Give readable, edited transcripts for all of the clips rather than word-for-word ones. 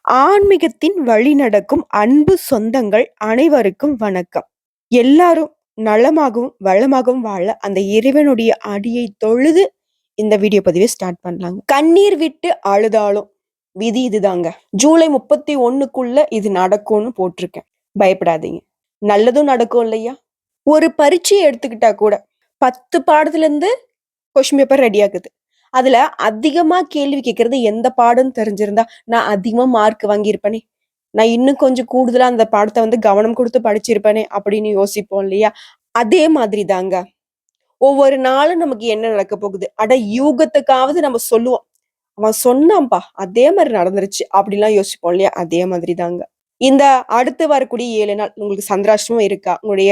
ஆன்மீகத்தின் வழி நடக்கும் அன்பு சொந்தங்கள் அனைவருக்கும் வணக்கம். எல்லாரும் நலமாகவும், வளமாகவும் வாழ அந்த இறைவனுடைய அடியை தொழுது இந்த வீடியோ பதிவை ஸ்டார்ட் பண்ணலாங்க. கண்ணீர் விட்டு அழுதாலும் விதி இதுதாங்க. ஜூலை 31க்குள்ள இது நடக்கும்னு போட்டிருக்கேன். பயப்படாதீங்க. நல்லதும் நடக்கும் இல்லையா? ஒரு பரீட்சையை எடுத்துக்கிட்டா கூட 10 பாடத்துல இருந்து கொஸ்டின் பேப்பர் ரெடி ஆகுது. அதுல அதிகமா கேள்வி கேட்கறது எந்த பாடம்னு தெரிஞ்சிருந்தா நான் அதிகமா மார்க் வாங்கியிருப்பேனே, நான் இன்னும் கொஞ்சம் கூடுதலா அந்த பாடத்தை கவனம் கொடுத்து படிச்சிருப்பேனே அப்படின்னு யோசிப்போம் இல்லையா? அதே மாதிரி தாங்க ஒவ்வொரு நாளும் நமக்கு என்ன நடக்க போகுது. அட யூகத்துக்காவது நம்ம சொல்லுவோம், அவன் சொன்னான்பா அதே மாதிரி நடந்துருச்சு அப்படிலாம் யோசிப்போம் இல்லையா? அதே மாதிரி தாங்க இந்த அடுத்து வரக்கூடிய 7 நாள் உங்களுக்கு சந்திராஷ்டமம் இருக்கா, உங்களுடைய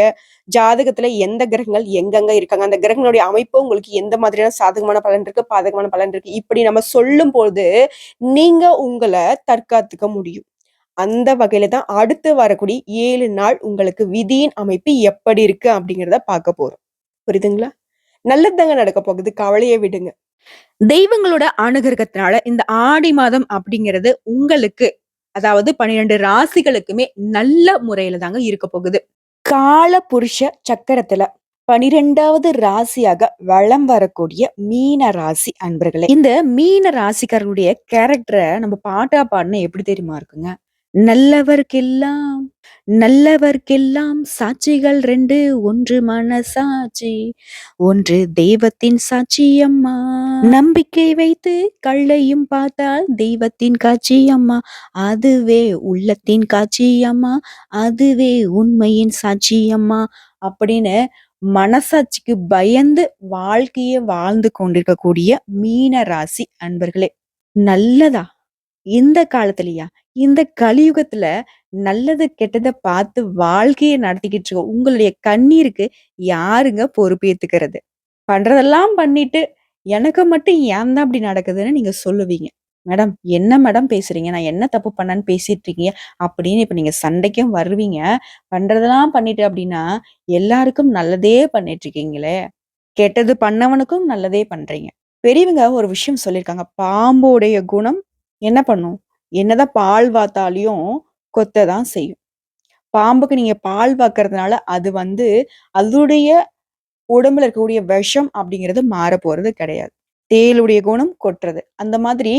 ஜாதகத்துல எந்த கிரகங்கள் எங்கெங்க இருக்காங்க, அந்த கிரகங்களுடைய அமைப்பு உங்களுக்கு எந்த மாதிரியான சாதகமான பலன் இருக்கு, பாதகமான பலன் இருக்கு, இப்படி நம்ம சொல்லும் போது நீங்க உங்களை தற்காத்துக்க முடியும். அந்த வகையில தான் அடுத்து வரக்கூடிய 7 நாள் உங்களுக்கு விதியின் அமைப்பு எப்படி இருக்கு அப்படிங்கிறத பார்க்க போறோம். புரியுதுங்களா? நல்லதுதாங்க நடக்க போகுது, கவலையை விடுங்க. தெய்வங்களோட அனுகிரகத்தினால இந்த ஆடி மாதம் அப்படிங்கிறது உங்களுக்கு, அதாவது 12 ராசிகளுக்குமே நல்ல முறையில தாங்க இருக்க போகுது. கால புருஷ சக்கரத்துல 12வது ராசியாக வலம் வரக்கூடிய மீன ராசி அன்பர்களே. இந்த மீன ராசிக்காரருடைய கேரக்டரை நம்ம பாட்டா பாடினா எப்படி தெரியுமா இருக்குங்க? நல்லவர்க்கெல்லாம் நல்லவர்க்கெல்லாம் சாட்சிகள் 2, ஒன்று மனசாட்சி, ஒன்று தெய்வத்தின் சாட்சி அம்மா. நம்பிக்கை வைத்து கள்ளையும் பார்த்தால் தெய்வத்தின் காட்சி அம்மா, அதுவே உள்ளத்தின் காட்சி அம்மா, அதுவே உண்மையின் சாட்சி அம்மா அப்படின்னு மனசாட்சிக்கு பயந்து வாழ்க்கையை வாழ்ந்து கொண்டிருக்கக்கூடிய மீன ராசி அன்பர்களே. நல்லதா இந்த காலத்துலயா, இந்த கலியுகத்துல நல்லது கெட்டதை பார்த்து வாழ்க்கையை நடத்திக்கிட்டு இருக்க உங்களுடைய கண்ணீருக்கு யாருங்க பொறுப்பேத்துக்கிறது? பண்றதெல்லாம் பண்ணிட்டு எனக்கு மட்டும் ஏன் தான் அப்படி நடக்குதுன்னு நீங்க சொல்லுவீங்க. மேடம் என்ன மேடம் பேசுறீங்க, நான் என்ன தப்பு பண்ணேன்னு பேசிட்டு இருக்கீங்க அப்படின்னு இப்ப நீங்க சண்டைக்கும் வருவீங்க. பண்றதெல்லாம் பண்ணிட்டு அப்படின்னா எல்லாருக்கும் நல்லதே பண்ணிட்டு இருக்கீங்களே, கெட்டது பண்ணவனுக்கும் நல்லதே பண்றீங்க. பெரியவங்க ஒரு விஷயம் சொல்லியிருக்காங்க, பாம்போடைய குணம் என்ன பண்ணும்? என்னதான் பால் வாத்தாலையும் கொத்ததான் செய்யும். பாம்புக்கு நீங்க பால் வாக்குறதுனால அது அதோடைய உடம்புல இருக்கக்கூடிய விஷம் அப்படிங்கிறது மாற போறது கிடையாது. தேளுடைய குணம் கொட்டுறது. அந்த மாதிரி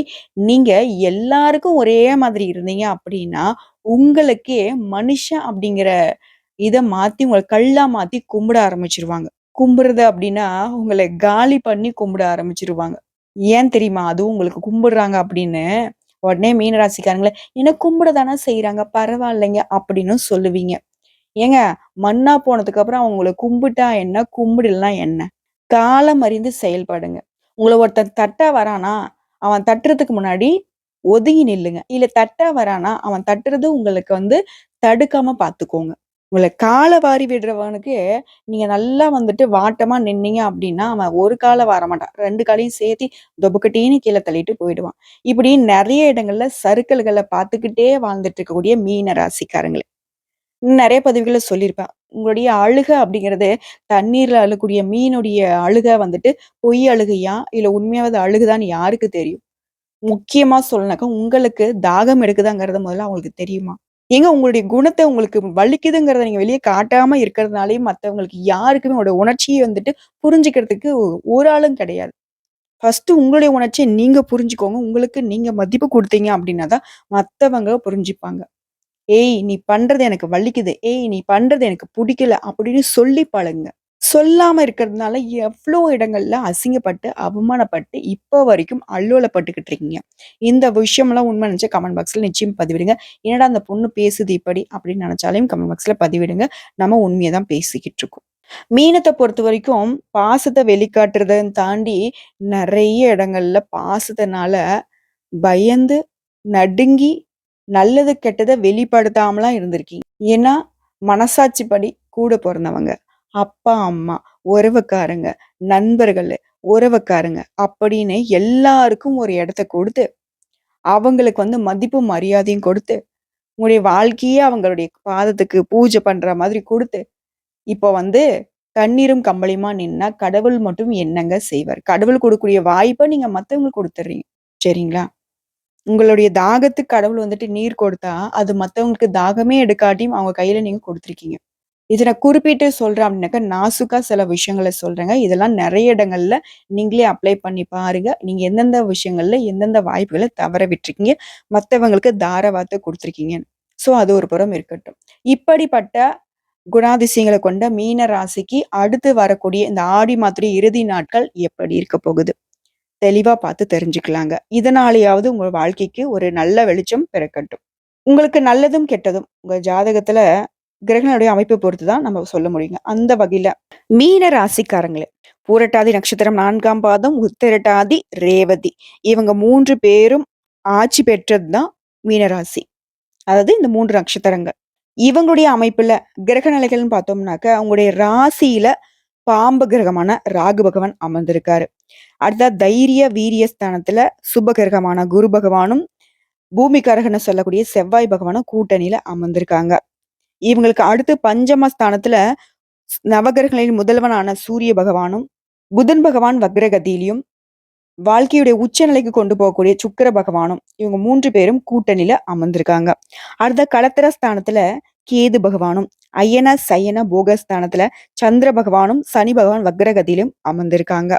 நீங்க எல்லாருக்கும் ஒரே மாதிரி இருந்தீங்க அப்படின்னா, உங்களுக்கே மனுஷன் அப்படிங்கிற இத மாத்தி உங்கள கல்லா மாத்தி கும்பிட ஆரம்பிச்சுருவாங்க. கும்பிடுறது அப்படின்னா, உங்கள காலி பண்ணி கும்பிட ஆரம்பிச்சுருவாங்க. ஏன் தெரியுமா? அதுவும் உங்களுக்கு கும்பிடுறாங்க அப்படின்னு, உடனே மீனராசிக்காரங்கள என்ன கும்பிட தானே செய்றாங்க, பரவாயில்லைங்க அப்படின்னு சொல்லுவீங்க. ஏங்க, மண்ணா போனதுக்கு அப்புறம் அவங்கள கும்பிட்டா என்ன, கும்பிடலனா என்ன? காலம் அறிந்து செயல்படுங்க. உங்கள ஒருத்தன் தட்ட வரானா, அவன் தட்டுறதுக்கு முன்னாடி ஒதுங்கி நில்லுங்க. இல்ல தட்ட வரானா, அவன் தட்டுறது உங்களுக்கு தடுக்காம பார்த்துக்கோங்க. உங்கள கால வாரி விடுறவனுக்கு நீங்க நல்லா வாட்டமா நின்னீங்க அப்படின்னா, அவன் ஒரு கால வார மாட்டான். 2 காலையும் சேர்த்தி தொபக்கட்டின்னு கீழ தள்ளிட்டு போயிடுவான். இப்படி நெறைய இடங்கள்ல சறுக்கல்கள பார்த்துக்கிட்டே வாழ்ந்துட்டு இருக்கக்கூடிய மீன ராசிக்காரங்களே. நெறைய பதிவுகள்ல சொல்லியிருப்பேன். உங்களுடைய அழுகை அப்படிங்கிறது தண்ணீர்ல அழக்கூடிய மீனுடைய அழுகை பொய் அழுகையா? இல்ல உண்மையாவது அழுகுதான்னு யாருக்கு தெரியும்? முக்கியமா சொல்லணும்னாக்கா, உங்களுக்கு தாகம் எடுக்குதாங்கிறது முதல்ல அவங்களுக்கு தெரியுமா? ஏங்க உங்களுடைய குணத்த உங்களுக்கு வலிக்குதுங்கிறத நீங்க வெளிய காட்டாம இருக்கிறதுனாலயே மத்தவங்களுக்கு யாருக்குமே உங்களோட உணர்ச்சிய புரிஞ்சுக்கிறதுக்கு ஒரு ஆளும் கிடையாது. ஃபர்ஸ்ட்டு உங்களுடைய உணர்ச்சிய நீங்க புரிஞ்சுக்கோங்க. உங்களுக்கு நீங்க மதிப்பு குடுத்தீங்க அப்படின்னா தான் மத்தவங்க புரிஞ்சுப்பாங்க. "ஏய்! நீ பண்றது எனக்கு வலிக்குது. ஏய்! நீ பண்றது எனக்கு புடிக்கல." அப்படின்னு சொல்லி பழகுங்க. சொல்லாம இருக்கிறதுனால எவ்ளோ இடங்கள்ல அசிங்கப்பட்டு, அவமானப்பட்டு, இப்போ வரைக்கும் அல்லோலப்பட்டுக்கிட்டு இருக்கீங்க. இந்த விஷயம்லாம் உண்மை நெனச்சா கமெண்ட் பாக்ஸ்ல நிச்சயம் பதிவிடுங்க. "என்னடா அந்த பொண்ணு பேசுது இப்படி" அப்படின்னு நெனச்சாலும் கமெண்ட் பாக்ஸ்ல பதிவிடுங்க. நம்ம உண்மைய தான் பேசிக்கிட்டு இருக்கோம். மீனத்த பொறுத்தவரைக்கும் பாசத்த வெளிக்காட்டுறதன்னு தாண்டி, நெறைய இடங்கள்ல பாசத்தினால பயந்து, நடுங்கி, நல்லது கெட்டத வெளிப்படுத்தாமலாம் இருந்திருக்கீங்க. ஏன்னா, மனசாட்சிப்படி கூட பொறந்தவங்க, அப்பா, அம்மா, உறவுக்காரங்க, நண்பர்களு, உறவுக்காரங்க அப்படின்னு எல்லாருக்கும் ஒரு இடத்த குடுத்து, அவங்களுக்கு மதிப்பும், மரியாதையும் கொடுத்து, உங்களுடைய வாழ்க்கையே அவங்களுடைய பாதத்துக்கு பூஜை பண்ற மாதிரி குடுத்து, இப்போ கண்ணீரும் கம்பளையுமா நின்னா, கடவுள் மட்டும் என்னங்க செய்வார்? கடவுள் குடுக்கக்கூடிய வாய்ப்ப நீங்க மத்தவங்களுக்கு குடுத்துடுறீங்க. சரிங்களா? உங்களுடைய தாகத்துக்கு கடவுள் வந்துட்டு நீர் கொடுத்தா, அது மத்தவங்களுக்கு தாகமே எடுக்காட்டியும் அவங்க கையில நீங்க குடுத்துருக்கீங்க. இத நான் குறிப்பிட்டு சொல்றேன் அப்படின்னாக்கா, நாசூக்கா சில விஷயங்கள சொல்றேங்க. இதெல்லாம் நெறைய இடங்கள்ல நீங்களே அப்ளை பண்ணி பாருங்க. நீங்க எந்தெந்த விஷயங்கள்ல, எந்தெந்த வாய்ப்புகள தவற விட்டுருக்கீங்க, மத்தவங்களுக்கு தாரவாத்து குடுத்துருக்கீங்கன்னு. ஸோ அது ஒரு புறம் இருக்கட்டும். இப்படிப்பட்ட குணாதிசயங்கள கொண்ட மீன ராசிக்கு அடுத்து வரக்கூடிய இந்த ஆடி மாதத்துடைய இறுதி நாட்கள் எப்படி இருக்க போகுது? தெளிவா பார்த்து தெரிஞ்சுக்கலாங்க. இதனாலயாவது உங்க வாழ்க்கைக்கு ஒரு நல்ல வெளிச்சம் பிறக்கட்டும். உங்களுக்கு நல்லதும், கெட்டதும் உங்க ஜாதகத்துல கிரகங்களுடைய அமைப்பை பொறுத்து தான் நம்ம சொல்ல முடியுங்க. அந்த வகையில மீன ராசிக்காரங்களே, பூரட்டாதி நட்சத்திரம் 4ஆம் பாதம், உத்திரட்டாதி, ரேவதி இவங்க 3 பேரும் ஆட்சி பெற்றது தான் மீனராசி. அதாவது இந்த 3 நட்சத்திரங்கள். இவங்களுடைய அமைப்புல கிரக நிலைகள்னு பார்த்தோம்னாக்க, அவங்களுடைய ராசியில பாம்பு கிரகமான ராகு பகவான் அமர்ந்திருக்காரு. அடுத்தா தைரிய, வீரிய ஸ்தானத்துல சுப கிரகமான குரு பகவானும், பூமிகாரகன்னு சொல்லக்கூடிய செவ்வாய் பகவானும் கூட்டணியில அமர்ந்திருக்காங்க. இவங்களுக்கு அடுத்து பஞ்சம ஸ்தானத்துல நவகிரகங்களின் முதல்வனான சூரிய பகவானும், புதன் பகவான் வக்ரகதியிலும், வாழ்க்கையுடைய உச்சநிலைக்கு கொண்டு போகக்கூடிய சுக்கிர பகவானும், இவங்க 3 பேரும் கூட்டணியில அமர்ந்திருக்காங்க. அடுத்த களத்திர ஸ்தானத்துல கேது பகவானும், அயன, சயன, போகஸ்தானத்துல சந்திர பகவானும், சனி பகவான் வக்ரகதியிலும் அமர்ந்திருக்காங்க.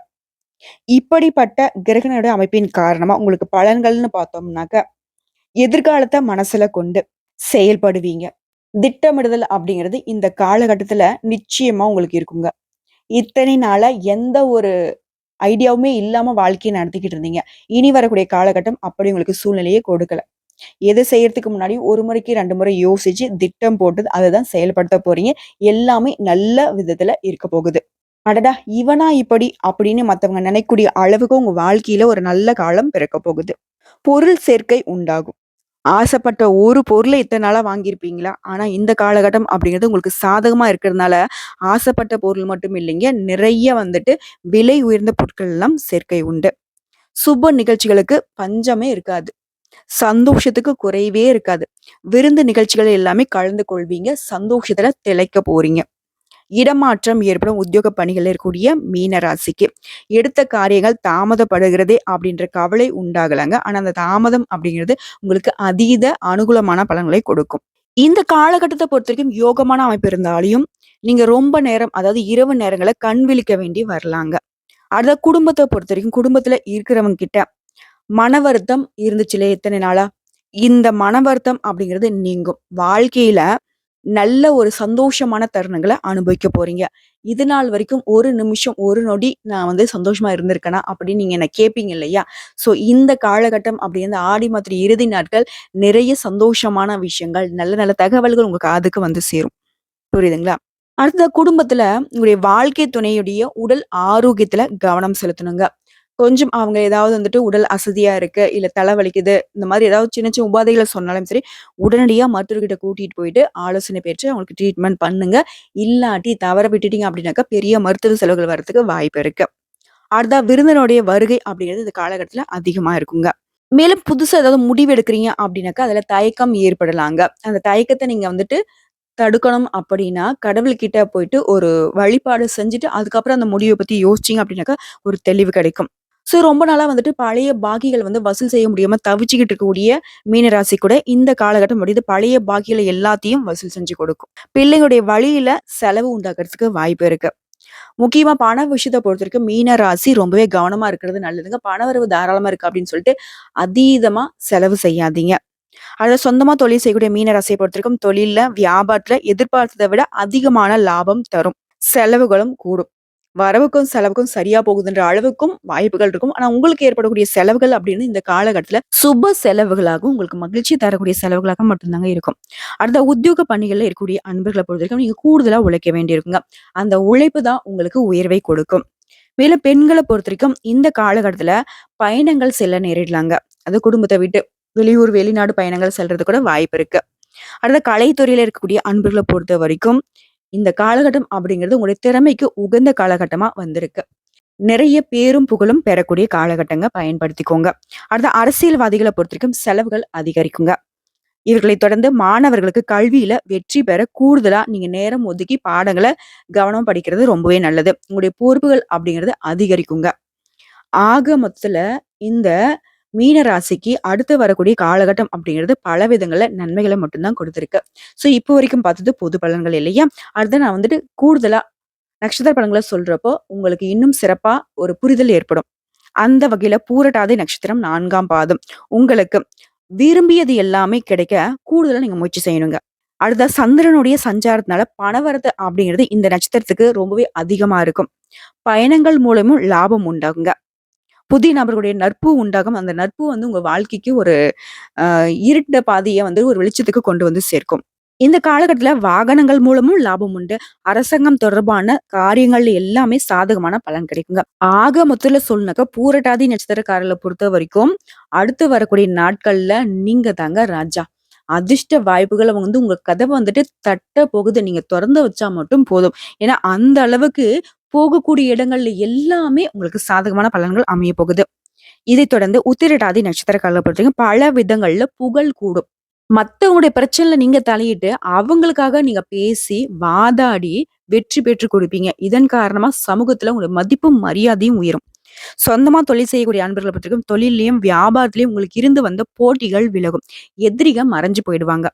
இப்படிப்பட்ட கிரகணோட அமைப்பின் காரணமா உங்களுக்கு பலன்கள்னு பார்த்தோம்னாக்க, எதிர்காலத்த மனசுல கொண்டு செயல்படுவீங்க. திட்டமிடுதல் அப்படிங்கிறது இந்த காலகட்டத்துல நிச்சயமா உங்களுக்கு இருக்குங்க. இத்தனை நாளா எந்த ஒரு ஐடியாவுமே இல்லாம வாழ்க்கைய நடத்திக்கிட்டு இருந்தீங்க. இனி வரக்கூடிய காலகட்டம் அப்படி உங்களுக்கு சூழ்நிலையே கொடுக்கல. எது செய்யறதுக்கு முன்னாடி 1 முறைக்கு 2 முறை யோசிச்சு திட்டம் போட்டு அததான் செயல்படுத்த போறீங்க. எல்லாமே நல்ல விதத்துல இருக்க போகுது. அடடா! இவனா இப்படி அப்படின்னு மத்தவங்க நினைக்கக்கூடிய அளவுக்கு உங்க வாழ்க்கையில ஒரு நல்ல காலம் பிறக்க போகுது. பொருள் சேர்க்கை உண்டாகும். ஆசைப்பட்ட ஒரு பொருள இத்தன நாளா வாங்கியிருப்பீங்களா? ஆனா இந்த காலகட்டம் அப்படிங்கிறது உங்களுக்கு சாதகமா இருக்கிறதுனால, ஆசைப்பட்ட பொருள் மட்டும் இல்லைங்க. நிறைய வந்துட்டு விலை உயர்ந்த பொருட்கள் எல்லாம் சேர்க்கை உண்டு. சுப நிகழ்ச்சிகளுக்கு பஞ்சமே இருக்காது. சந்தோஷத்துக்கு குறைவே இருக்காது. விருந்து நிகழ்ச்சிகள் எல்லாமே கலந்து கொள்வீங்க. சந்தோஷத்துல திளைக்க போறீங்க. இடமாற்றம் ஏற்படும் உத்தியோக பணிகள்ல இருக்கக்கூடிய மீன ராசிக்கு. எடுத்த காரியங்கள் தாமதப்படுகிறதே அப்படின்ற கவலை உண்டாகலங்க. ஆனா அந்த தாமதம் அப்படிங்கிறது உங்களுக்கு அதீத அனுகூலமான பலன்களை கொடுக்கும். இந்த காலகட்டத்த பொறுத்தவரைக்கும் யோகமான அமைப்பு இருந்தாலும், நீங்க ரொம்ப நேரம் அதாவது இரவு நேரங்கள்ல கண் விழிக்க வேண்டி வரலாங்க. அடுத்த குடும்பத்த பொறுத்தவரைக்கும் குடும்பத்துல இருக்கிறவங்க கிட்ட மன வருத்தம் இருந்துச்சுல்ல எத்தனை நாளா? இந்த மன வருத்தம் அப்படிங்கிறது நீங்கும். வாழ்க்கையில நல்ல ஒரு சந்தோஷமான தருணங்கள அனுபவிக்க போறீங்க. இது நாள் வரைக்கும் ஒரு நிமிஷம், ஒரு நொடி நான் வந்து சந்தோஷமா இருந்திருக்கேனா? அப்படின்னு நீங்க என்ன கேட்பீங்க இல்லையா? ஸோ இந்த காலகட்டம் அப்படி இந்த ஆடி மாதம் இறுதி நாட்கள் நிறைய சந்தோஷமான விஷயங்கள், நல்ல நல்ல தகவல்கள் உங்க காதுக்கு வந்து சேரும். புரியுதுங்களா? அடுத்ததா குடும்பத்துல உங்களுடைய வாழ்க்கை துணையுடைய உடல் ஆரோக்கியத்துல கவனம் செலுத்தணுங்க. கொஞ்சம் அவங்க ஏதாவது வந்துட்டு உடல் அசதியா இருக்கு, இல்ல தலை வலிக்குது, இந்த மாதிரி ஏதாவது சின்ன சின்ன உபாதைகள சொன்னாலும் சரி, உடனடியா மருத்துவர்கிட்ட கூட்டிட்டு போயிட்டு ஆலோசனை பெற்று அவங்களுக்கு ட்ரீட்மெண்ட் பண்ணுங்க. இல்லாட்டி தவற விட்டுட்டீங்க அப்படின்னாக்கா, பெரிய மருத்துவ செலவுகள் வரதுக்கு வாய்ப்பு இருக்கு. அடுத்ததா விருந்தினருடைய வருகை அப்படிங்கிறது இந்த காலகட்டத்துல அதிகமா இருக்குங்க. மேலும் புதுசா ஏதாவது முடிவு எடுக்கிறீங்க அப்படின்னாக்கா, அதுல தயக்கம் ஏற்படலாங்க. அந்த தயக்கத்த நீங்க வந்துட்டு தடுக்கணும் அப்படின்னா, கடவுள்கிட்ட போயிட்டு ஒரு வழிபாடு செஞ்சுட்டு, அதுக்கப்புறம் அந்த முடிவ பத்தி யோசிச்சீங்க அப்படின்னாக்கா, ஒரு தெளிவு கிடைக்கும். ஸோ ரொம்ப நாளா வந்துட்டு பழைய பாக்கிகள் வந்து வசூல் செய்ய முடியாம தவிச்சுக்கிட்டு இருக்கக்கூடிய மீனராசி கூட இந்த காலகட்டம் முடியுது பழைய பாக்கிகள எல்லாத்தையும் வசூல் செஞ்சு கொடுக்கும். பிள்ளைங்களுடைய வழியில செலவு உண்டாக்குறதுக்கு வாய்ப்பு இருக்கு. முக்கியமா பண விஷயத்த பொறுத்தவரைக்கும் மீன ராசி ரொம்பவே கவனமா இருக்கிறது நல்லதுங்க. பணவரவு தாராளமா இருக்கு அப்படின்னு சொல்லிட்டு அதீதமா செலவு செய்யாதீங்க. அதாவது சொந்தமா தொழில் செய்யக்கூடிய மீன ராசியை பொறுத்தவரைக்கும் தொழில்ல, வியாபாரத்துல எதிர்பார்த்ததை விட அதிகமான லாபம் தரும். செலவுகளும் கூடும். வரவுக்கும் செலவுக்கும் சரியா போகுதுன்ற அளவுக்கும் வாய்ப்புகள் இருக்கும். ஆனா உங்களுக்கு ஏற்படக்கூடிய செலவுகள் அப்படின்னு இந்த காலகட்டத்துல சுப செலவுகளாகவும் உங்களுக்கு மகிழ்ச்சி தரக்கூடிய செலவுகளாக மட்டும்தாங்க இருக்கும். அடுத்த உத்தியோக பணிகள்ல இருக்கக்கூடிய அன்பர்களை பொறுத்தவரைக்கும் நீங்க கூடுதலா உழைக்க வேண்டியிருக்குங்க. அந்த உழைப்பு தான் உங்களுக்கு உயர்வை கொடுக்கும். மேலும் பெண்களை பொறுத்தவரைக்கும் இந்த காலகட்டத்துல பயணங்கள் செல்ல நேரிடலாங்க. அது குடும்பத்தை விட்டு வெளியூர், வெளிநாடு பயணங்கள் செல்றது கூட வாய்ப்பு இருக்கு. அடுத்த கலைத்துறையில இருக்கக்கூடிய அன்பர்களை பொறுத்த வரைக்கும் இந்த காலகட்டம் அப்படிங்கிறது உங்களுடைய திறமைக்கு உகந்த காலகட்டமா வந்திருக்கு. நிறைய பேரும் புகழும் பெறக்கூடிய காலகட்டங்க பயன்படுத்திக்கோங்க. அடுத்த அரசியல்வாதிகளை பொறுத்தவரைக்கும் செலவுகள் அதிகரிக்குங்க. இவர்களை தொடர்ந்து மாணவர்களுக்கு கல்வியில வெற்றி பெற கூடுதலா நீங்க நேரம் ஒதுக்கி பாடங்களை கவனம் படிக்கிறது ரொம்பவே நல்லது. உங்களுடைய பொறுப்புகள் அப்படிங்கிறது அதிகரிக்குங்க. ஆக மொத்தத்துல இந்த மீன ராசிக்கு அடுத்து வரக்கூடிய காலகட்டம் அப்படிங்கிறது பல விதங்கள்ல நன்மைகளை மட்டும்தான் கொடுத்திருக்கு. ஸோ இப்போ வரைக்கும் பார்த்தது பொது பலன்கள் இல்லையா? அடுத்து நான் வந்துட்டு கூடுதலா நட்சத்திர பலன்கள சொல்றப்போ, உங்களுக்கு இன்னும் சிறப்பா ஒரு புரிதல் ஏற்படும். அந்த வகையில பூரட்டாதி நட்சத்திரம் 4ஆம் பாதம். உங்களுக்கு விரும்பியது எல்லாமே கிடைக்க கூடுதலா நீங்க முயற்சி செய்யணுங்க. அடுத்தா சந்திரனுடைய சஞ்சாரத்தினால பணவரத்து அப்படிங்கிறது இந்த நட்சத்திரத்துக்கு ரொம்பவே அதிகமா இருக்கும். பயணங்கள் மூலமும் லாபம் உண்டாகுங்க. புதிய நபர்களுடைய நட்பு உண்டாகும். அந்த நட்பு வந்து உங்க வாழ்க்கைக்கு ஒரு இருண்ட பாதைய வந்து ஒரு வெளிச்சத்துக்கு கொண்டு வந்து சேர்க்கும். இந்த காலகட்டத்துல வாகனங்கள் மூலமும் லாபம் உண்டு. அரசாங்கம் தொடர்பான காரியங்கள் எல்லாமே சாதகமான பலன் கிடைக்குங்க. ஆக மொத்தத்துல சொல்லணும்னாக்கா, பூரட்டாதி நட்சத்திரக்காரர்கள பொறுத்தவரைக்கும், அடுத்து வரக்கூடிய நாட்கள்ல நீங்க தாங்க ராஜா. அதிர்ஷ்ட வாய்ப்புகள வந்து உங்க கதவ வந்துட்டு தட்ட போகுது. நீங்க தொறந்து வச்சா மட்டும் போதும். ஏன்னா, அந்த அளவுக்கு போகக்கூடிய இடங்கள்ல எல்லாமே உங்களுக்கு சாதகமான பலன்கள் அமையப் போகுது. இதைத் தொடர்ந்து உத்திரட்டாதி நட்சத்திரக்காரர்கள பொறுத்தவரைக்கும் பல விதங்கள்ல புகழ் கூடும். மத்தவங்களுடைய பிரச்சனையில நீங்க தலையிட்டு, அவங்களுக்காக நீங்க பேசி, வாதாடி வெற்றி பெற்றுக் குடுப்பீங்க. இதன் காரணமா சமூகத்துல உங்களுடைய மதிப்பும், மரியாதையும் உயரும். சொந்தமா தொழில் செய்யக்கூடிய அன்பர்கள பொறுத்தவரைக்கும் தொழில்லயும், வியாபாரத்திலயும் உங்களுக்கு இருந்து வந்த போட்டிகள் விலகும். எதிரிக மறைஞ்சு போயிடுவாங்க.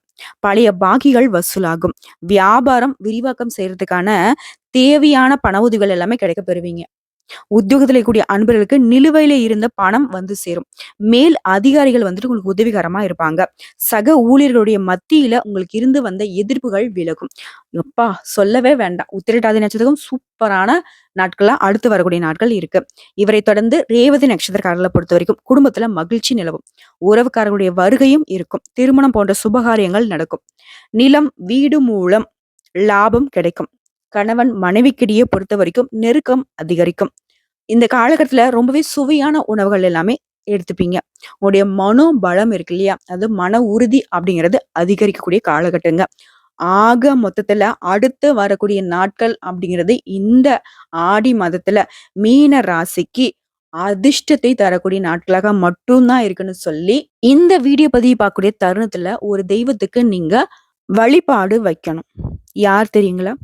பழைய பாக்கிகள் வசூலாகும். வியாபாரம் விரிவாக்கம் செய்றதுக்கான தேவையான பண உதவிகள் எல்லாமே கிடைக்கப் பெறுவீங்க. உத்தியோகத்துல இருக்கக்கூடிய அன்பர்களுக்கு நிலுவையில இருந்த பணம் வந்து சேரும். மேல் அதிகாரிகள் வந்துட்டு உங்களுக்கு உதவிகரமா இருப்பாங்க. சக ஊழியர்களுடைய மத்தியில உங்களுக்கு இருந்து வந்த எதிர்ப்புகள் விலகும். எப்பா சொல்லவே வேண்டாம். உத்திரட்டாதி நட்சத்திரம் சூப்பரான நாட்களா அடுத்து வரக்கூடிய நாட்கள் இருக்கு. இவரை தொடர்ந்து ரேவதி நட்சத்திரக்காரர்களை பொறுத்த வரைக்கும் குடும்பத்துல மகிழ்ச்சி நிலவும். உறவுக்காரர்களுடைய வருகையும் இருக்கும். திருமணம் போன்ற சுபகாரியங்கள் நடக்கும். நிலம், வீடு மூலம் லாபம் கிடைக்கும். கணவன் மனைவிக்கிடையே பொறுத்த வரைக்கும் நெருக்கம் அதிகரிக்கும். இந்த காலகட்டத்துல ரொம்பவே சுவையான உணவுகள் எல்லாமே எடுத்துப்பீங்க. உங்களுடைய மனோபலம் இருக்கு இல்லையா? அது மன உறுதி அப்படிங்கிறது அதிகரிக்கக்கூடிய காலகட்டங்க. ஆக மொத்தத்துல அடுத்து வரக்கூடிய நாட்கள் அப்படிங்கிறது இந்த ஆடி மாதத்துல மீன ராசிக்கு அதிர்ஷ்டத்தை தரக்கூடிய நாட்களாக மட்டும் தான் இருக்குன்னு சொல்லி, இந்த வீடியோ பதிவு பார்க்கக்கூடிய தருணத்துல ஒரு தெய்வத்துக்கு நீங்க வழிபாடு வைக்கணும். யார் தெரியுங்களா?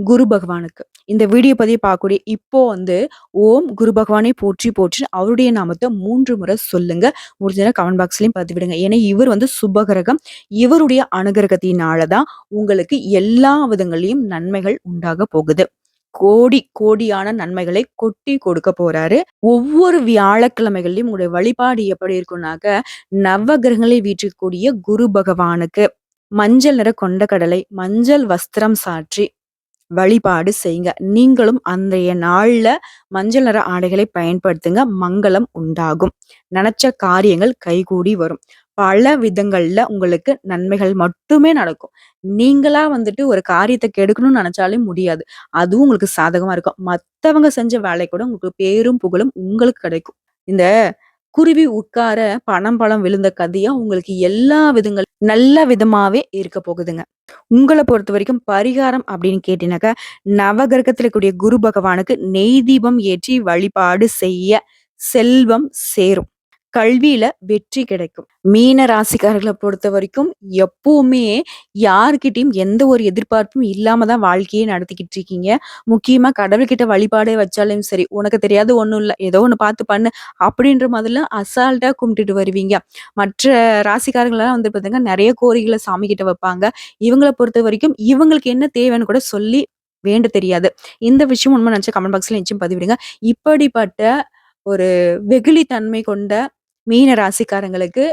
குரு பகவானுக்கு. இந்த வீடியோ பதிவு பார்க்கக்கூடிய இப்போ வந்து ஓம் குரு பகவானை போற்றி போற்றி அவருடைய நாமத்தை 3 முறை சொல்லுங்க. முடிஞ்சா கமெண்ட் பாக்ஸ்லயும் பதிவிடுங்க. ஏன்னா இவர் வந்து சுபகிரகம். இவருடைய அனுகிரகத்தினால தான் உங்களுக்கு எல்லா விதங்களையும் நன்மைகள் உண்டாக போகுது. கோடி கோடியான நன்மைகளை கொட்டி கொடுக்க போறாரு. ஒவ்வொரு வியாழக்கிழமைகள்லயும் உங்களுடைய வழிபாடு எப்படி இருக்கும்னாக்க, நவகிரகங்களில் வீற்றிருக்கக்கூடிய குரு பகவானுக்கு மஞ்சள் நிற கொண்டக்கடலை, மஞ்சள் வஸ்திரம் சாற்றி வழிபாடு செய்யுங்க. நீங்களும் அன்றைய நாள்ல மஞ்சள் நிற ஆடைகளை பயன்படுத்துங்க. மங்களம் உண்டாகும். நினைச்ச காரியங்கள் கைகூடி வரும். பல விதங்கள்ல உங்களுக்கு நன்மைகள் மட்டுமே நடக்கும். நீங்களா வந்துட்டு ஒரு காரியத்தை கெடுக்கணும்னு நினைச்சாலே முடியாது. அதுவும் உங்களுக்கு சாதகமா இருக்கும். மத்தவங்க செஞ்ச வேலை கூட உங்களுக்கு பேரும் புகழும் உங்களுக்கு கிடைக்கும். இந்த குருவி உட்கார பனம் பழம் விழுந்த கதையா உங்களுக்கு எல்லா விதங்கள் நல்ல விதமாவே இருக்க போகுதுங்க. உங்கள பொறுத்தவரைக்கும் பரிகாரம் அப்படின்னு கேட்டீங்கன்னாக்கா, நவகிரகத்துல இருக்கக்கூடிய குரு பகவானுக்கு நெய் தீபம் ஏற்றி வழிபாடு செய்ய செல்வம் சேரும். கல்வியில வெற்றி கிடைக்கும். மீன ராசிக்காரர்கள பொறுத்தவரைக்கும் எப்பவுமே யார்கிட்டயும் எந்த ஒரு எதிர்பார்ப்பும் இல்லாம தான் வாழ்க்கையே நடத்திக்கிட்டு இருக்கீங்க. முக்கியமா கடவுள்கிட்ட வழிபாடே வச்சாலும் சரி, "உனக்கு தெரியாது ஒண்ணும் இல்ல. ஏதோ ஒண்ணு பார்த்து பண்ணு" அப்படின்ற மாதிரிலாம் அசால்ட்டா கும்பிட்டுட்டு வருவீங்க. மற்ற ராசிக்காரங்கலாம் வந்து பார்த்தீங்கன்னா, நெறைய கோரிக்கைகள சாமிகிட்ட வைப்பாங்க. இவங்கள பொறுத்தவரைக்கும் இவங்களுக்கு என்ன தேவைன்னு கூட சொல்லி வேண்ட தெரியாது. இந்த விஷயம் உண்மை நினைச்சா கமெண்ட் பாக்ஸ்ல நிச்சயம் பதிவிடுங்க. இப்படிப்பட்ட ஒரு வெகுளி தன்மை கொண்ட மீன ராசிக்காரங்களுக்கு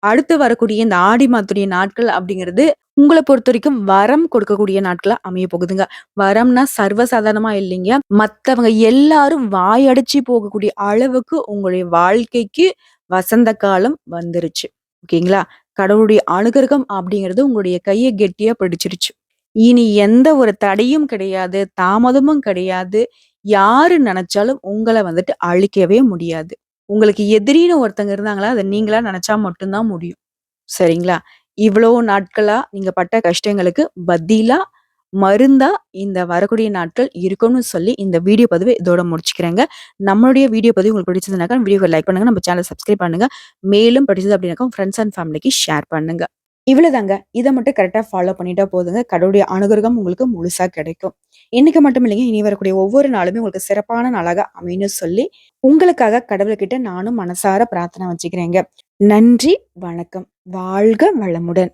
அடுத்து வரக்கூடிய இந்த ஆடி மாதத்துடைய நாட்கள் அப்படிங்கிறது உங்கள பொறுத்தவரைக்கும் வரம் கொடுக்கக்கூடிய நாட்களா அமைய போகுதுங்க. வரம்னா சர்வசாதாரணமா இல்லைங்க. மத்தவங்க எல்லாரும் வாயடைச்சு போகக்கூடிய அளவுக்கு உங்களுடைய வாழ்க்கைக்கு வசந்த காலம் வந்துருச்சு. ஓகேங்களா? கடவுளுடைய அனுகிரகம் அப்படிங்கிறது உங்களுடைய கைய கெட்டியா பிடிச்சிருச்சு. இனி எந்த ஒரு தடையும் கிடையாது, தாமதமும் கிடையாது. யாரு நெனச்சாலும் உங்கள வந்துட்டு அழிக்கவே முடியாது. உங்களுக்கு எதிரின்னு ஒருத்தங்க இருந்தாங்களா, அத நீங்களா நெனச்சா மட்டும் தான் முடியும். சரிங்களா? இவ்வளோ நாட்களா நீங்க பட்ட கஷ்டங்களுக்கு பதிலா, மருந்தா இந்த வரக்கூடிய நாட்கள் இருக்கும்னு சொல்லி இந்த வீடியோ பதிவு இதோட முடிச்சுக்கிறேங்க. நம்மளுடைய வீடியோ பதிவு உங்களுக்கு பிடிச்சதுனாக்கா வீடியோவ லைக் பண்ணுங்க. நம்ம சேனல சப்ஸ்கிரைப் பண்ணுங்க. மேலும் பிடிச்சது அப்படின்னாக்கா ஃப்ரெண்ட்ஸ் அண்ட் ஃபேமிலிக்கு ஷேர் பண்ணுங்க. இவ்வளவுதாங்க. இத மட்டும் கரெக்ட்டா ஃபாலோ பண்ணிட்டா போதுங்க. கடவுளுடைய அனுகிரகம் உங்களுக்கு முழுசா கிடைக்கும். இன்னைக்கு மட்டும் இல்லைங்க, இனி வரக்கூடிய ஒவ்வொரு நாளுமே உங்களுக்கு சிறப்பான நாளாக அமையும்னு சொல்லி, உங்களுக்காக கடவுள்கிட்ட நானும் மனசார பிரார்த்தனை வச்சுக்கிறேங்க. நன்றி, வணக்கம். வாழ்க வளமுடன்.